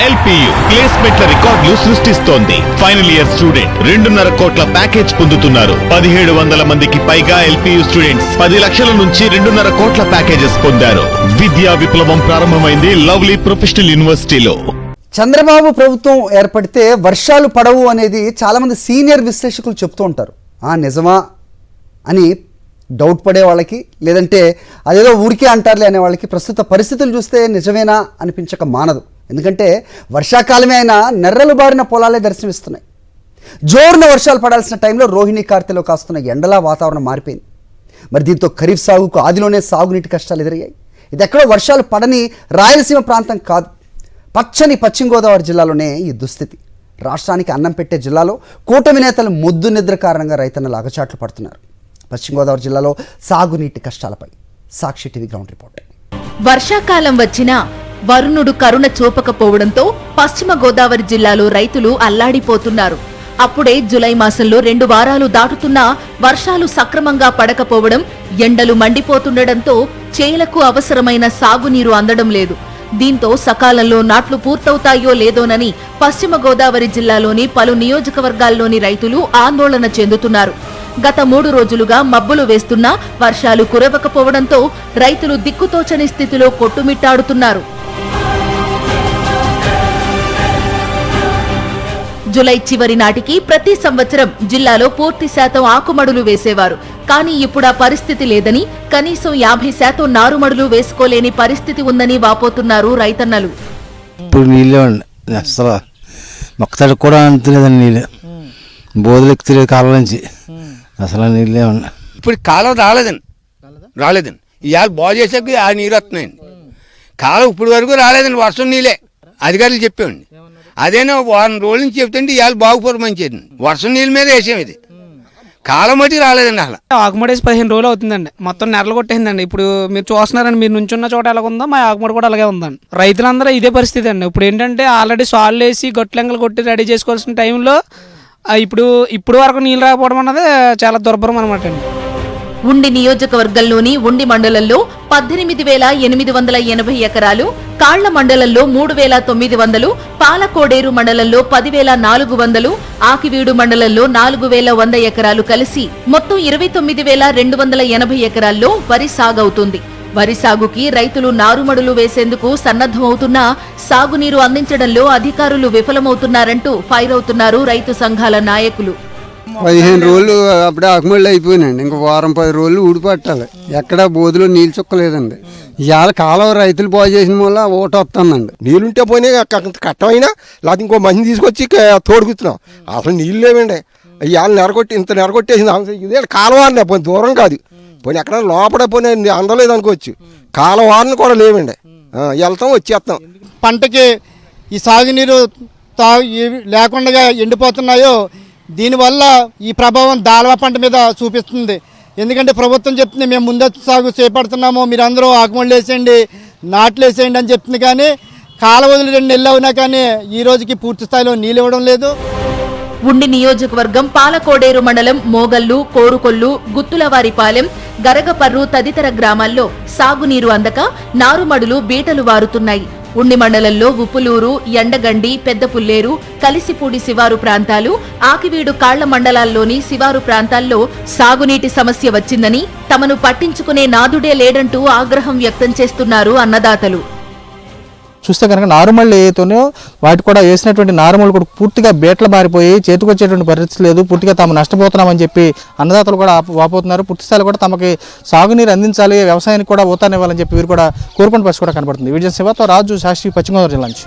LPU ప్లేస్మెంట్ల రికార్డులు సృష్టిస్తోంది. Final year student 2.5 కోట్ల ప్యాకేజ్ పొందుతున్నారు. 1700 మందికి పైగా LPU స్టూడెంట్స్ 10 లక్షల నుంచి 2.5 కోట్ల ప్యాకేజెస్ పొందారు. విద్యా విప్లవం ప్రారంభమైంది లవ్లీ ప్రొఫెషనల్ యూనివర్సిటీలో. చంద్రబాబు ప్రభుత్వం ఏర్పడితే వర్షాలు పడవు అనేది చాలామంది సీనియర్ విశ్లేషకులు చెప్తూ ఉంటారు. నిజమా అని డౌట్ పడే వాళ్ళకి, లేదంటే అదేదో ఊరికే అంటారులే అనే వాళ్ళకి ప్రస్తుత పరిస్థితులు చూస్తే నిజమేనా అనిపించక మానదు. ఎందుకంటే వర్షాకాలమే అయినా నెర్రలు బారిన పొలాలే దర్శనమిస్తున్నాయి. జోరున వర్షాలు పడాల్సిన టైంలో రోహిణి కార్తెలో కాస్తున్న ఎండలా వాతావరణం మారిపోయింది. మరి దీంతో ఖరీఫ్ సాగుకు ఆదిలోనే సాగునీటి కష్టాలు ఎదురయ్యాయి. ఇది ఎక్కడో వర్షాలు పడని రాయలసీమ ప్రాంతం కాదు, పచ్చని పశ్చిమ గోదావరి జిల్లాలోనే ఈ దుస్థితి. రాష్ట్రానికి అన్నం పెట్టే జిల్లాలో కూటమి నేతలు మొద్దు నిద్ర కారణంగా రైతన్నలు అగచాట్లు పడుతున్నారు. పశ్చిమ గోదావరి జిల్లాలో సాగునీటి కష్టాలపై సాక్షి టీవీ గ్రౌండ్ రిపోర్ట్. వర్షాకాలం వచ్చినా వరుణుడు కరుణ చూపకపోవడంతో పశ్చిమ గోదావరి జిల్లాలో రైతులు అల్లాడిపోతున్నారు. అప్పుడే జులై మాసంలో 2 వారాలు దాటుతున్నా వర్షాలు సక్రమంగా పడకపోవడం, ఎండలు మండిపోతుండటంతో చేలకు అవసరమైన సాగునీరు అందడం లేదు. దీంతో సకాలంలో నాట్లు పూర్తవుతాయో లేదోనని పశ్చిమ గోదావరి జిల్లాలోని పలు నియోజకవర్గాల్లోని రైతులు ఆందోళన చెందుతున్నారు. గత 3 రోజులుగా మబ్బులు వేస్తున్నా వర్షాలు కురవకపోవడంతో రైతులు దిక్కుతోచని స్థితిలో కొట్టుమిట్టాడుతున్నారు. జులై చివరి నాటికి ప్రతి సంవత్సరం జిల్లాలో పూర్తి శాతం ఆకుమడులు వేసేవారు. కానీ ఇప్పుడు ఆ పరిస్థితి లేదని, కనీసం 50% నారుమడులు వేసుకోలేని పరిస్థితి ఉందని వాపోతున్నారు రైతన్నలు. ఇప్పుడు నీళ్ళే ఉండి అసలు మొక్కతడి కూడా అంతలేదండి, నీళ్ళు బోధలు ఎక్కుతలేదు కాలం నుంచి, అసలు నీళ్ళే ఉండి. ఇప్పుడు కాలం రాలేదండి ఇవాళ బాగు చేసాక ఆ నీరు వస్తున్నాయండి. కాలం ఇప్పుడు వరకు రాలేదండి, వర్షం నీళ్ళే అధికారులు చెప్పేవండి. అదేనా వారం రోజుల నుంచి చెప్తుంటే ఇవాళ బాగుపోరు మంచిది, వర్షం నీళ్ళ మీద వేసాం. ఇది కాలం బట్టి రాలేదండి. అసలు ఆకుమడేసి 15 రోజులు అవుతుందండి, మొత్తం నెరలు కొట్టేసిందండి. ఇప్పుడు మీరు చూస్తున్నారండి, మీరు నుంచున్న చోట ఎలా ఉందో మా ఆకుమడి కూడా అలాగే ఉందండి. రైతులందరూ ఇదే పరిస్థితి అండి. ఇప్పుడు ఏంటంటే ఆల్రెడీ సాళ్ళు వేసి గొట్లెంగలు కొట్టి రెడీ చేసుకోవాల్సిన టైంలో ఇప్పుడు వరకు నీళ్ళు రాకపోవడం అన్నది చాలా దుర్భరం అనమాట అండి. ఉండి నియోజకవర్గంలోని ఉండి మండలంలో 18,880 ఎకరాలు, కాళ్ల మండలంలో 3,900, పాలకోడేరు మండలంలో 10,400, ఆకివీడు మండలంలో 4,100 ఎకరాలు కలిసి మొత్తం 29,280 ఎకరాల్లో వరి సాగవుతుంది. వరి సాగుకి రైతులు నారుమడులు వేసేందుకు సన్నద్ధమవుతున్నా సాగునీరు అందించడంలో అధికారులు విఫలమవుతున్నారంటూ ఫైర్ అవుతున్నారు రైతు సంఘాల నాయకులు. 15 రోజులు అప్పుడే ఆకుమళ్ళు అయిపోయినాయండి, ఇంక వారం 10 రోజులు ఊడిపట్టాలి. ఎక్కడ బోధులో నీళ్ళు చుక్కలేదండి. ఇవాళ కాలం రైతులు బాగు చేసిన వల్ల ఓటు వస్తుందండి. నీళ్ళుంటే పోయినా కట్టమైనా లేకపోతే ఇంకో మంది తీసుకొచ్చి తోడుకుతున్నాం. అసలు నీళ్ళు లేవండి. ఇవాళ ఇంత నెరగొట్టేసింది. ఇదే కాలువారిని పోయి దూరం కాదు, పోనీ ఎక్కడ లోపల పోనీ అందలేదు అనుకోవచ్చు. కాలువారిని కూడా లేవండి, వెళ్తాం వచ్చేస్తాం. పంటకి ఈ సాగునీరు లేకుండా ఎండిపోతున్నాయో దీనివల్ల ఈ ప్రభావం దాల్వా పంట మీద చూపిస్తుంది. ఎందుకంటే ప్రభుత్వం చెప్తుంది మేము ముందస్తు సాగు చేపడుతున్నాము, మీరు అందరూ ఆకుమళ్ళు వేసేయండి, నాట్లు వేసేయండి అని చెప్తుంది. కానీ కాలువలు 2 నెలలు అవునా కానీ ఈ రోజుకి పూర్తి స్థాయిలో నీళ్ళు ఇవ్వడం లేదు. ఉండి నియోజకవర్గం పాలకోడేరు మండలం మోగల్లు, కోరుకొల్లు, గుత్తులవారిపాలెం, గరగపర్రు తదితర గ్రామాల్లో సాగునీరు అందక నారుమడులు బీటలు వారుతున్నాయి. ఉండి మండలంలో ఉప్పులూరు, ఎండగండి, పెద్దపుల్లేరు, కలిసిపూడి శివారు ప్రాంతాలు, ఆకివీడు కాళ్ల మండలాల్లోని శివారు ప్రాంతాల్లో సాగునీటి సమస్య వచ్చిందని, తమను పట్టించుకునే నాదుడే లేడంటూ ఆగ్రహం వ్యక్తం చేస్తున్నారు అన్నదాతలు. చూస్తే కనుక నారుమళ్ళు ఏతోనో వాటి కూడా వేసినటువంటి నారుమళ్ళు కూడా పూర్తిగా బేట్ల మారిపోయి చేతికొచ్చేటువంటి పరిస్థితి లేదు. పూర్తిగా తాము నష్టపోతున్నామని చెప్పి అన్నదాతలు కూడా వాపోతున్నారు. పూర్తి స్థాయిలో కూడా తమకి సాగునీరు అందించాలి, వ్యవసాయానికి కూడా ఊతానివ్వాలని చెప్పి వీరు కూడా కోరుకునే పరిస్థితి కూడా కనబడుతుంది. విజయ శివతో రాజు, సాక్షి, పశ్చిమ గోదావరి జిల్లా నుంచి.